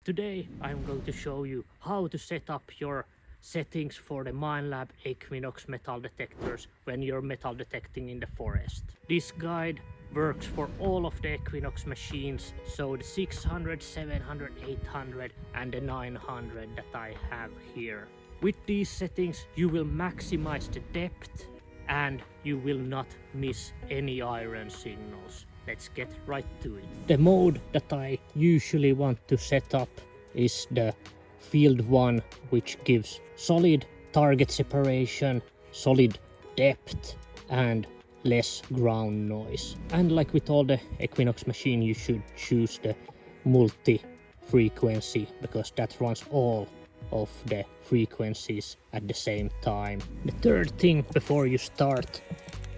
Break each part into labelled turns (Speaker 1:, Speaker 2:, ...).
Speaker 1: Today I'm going to show you how to set up your settings for the Minelab Equinox metal detectors when you're metal detecting in the forest. This guide works for all of the Equinox machines, so the 600, 700, 800 and the 900 that I have here. With these settings you will maximize the depth and you will not miss any iron signals. Let's get right to it. The mode that I usually want to set up is the field 1, which gives solid target separation, solid depth and less ground noise. And like with all the Equinox machine, you should choose the multi-frequency because that runs all of the frequencies at the same time. The third thing before you start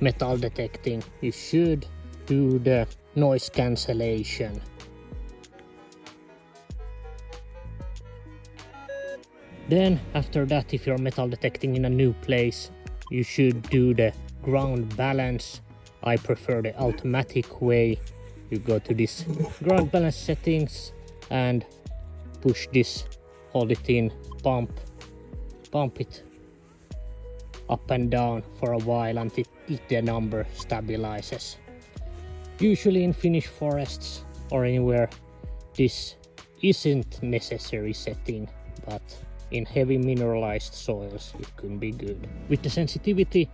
Speaker 1: metal detecting, you should do the noise cancellation. Then after that, if you're metal detecting in a new place, you should do the ground balance. I prefer the automatic way. You go to this ground balance settings and push this, hold it in, pump it up and down for a while until the number stabilizes. Usually in Finnish forests or anywhere this isn't necessary setting, but in heavy mineralized soils it could be good. With the sensitivity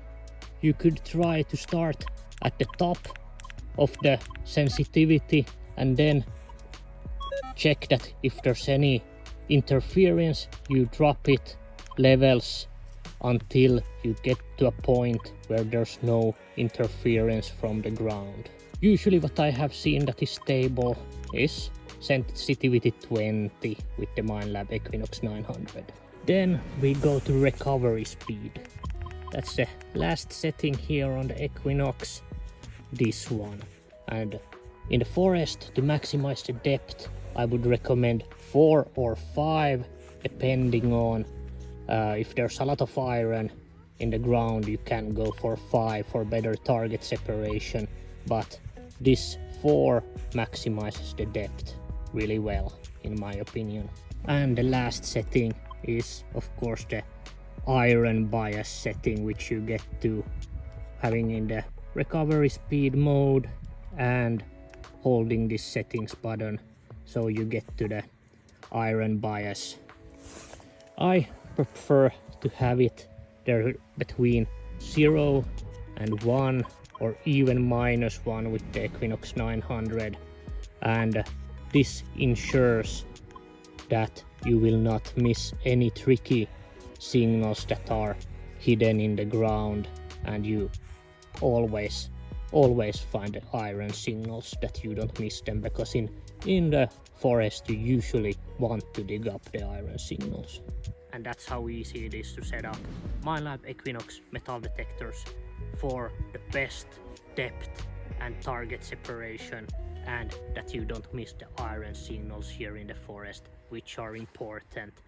Speaker 1: you could try to start at the top of the sensitivity and then check that if there's any interference you drop it levels until you get to a point where there's no interference from the ground. Usually what I have seen that is stable is sensitivity 20 with the Minelab Equinox 900. Then we go to recovery speed. That's the last setting here on the Equinox, this one. And in the forest, to maximize the depth, I would recommend 4 or 5 depending on if there's a lot of iron in the ground, you can go for 5 for better target separation, but this 4 maximizes the depth really well in my opinion. And the last setting is of course the iron bias setting, which you get to having in the recovery speed mode and holding this settings button so you get to the iron bias. I prefer to have it there between 0 and 1 or even -1 with the Equinox 900, and this ensures that you will not miss any tricky signals that are hidden in the ground, and you always find the iron signals, that you don't miss them, because in the forest you usually want to dig up the iron signals. And that's how easy it is to set up Minelab Equinox metal detectors for the best depth and target separation, and that you don't miss the iron signals here in the forest, which are important.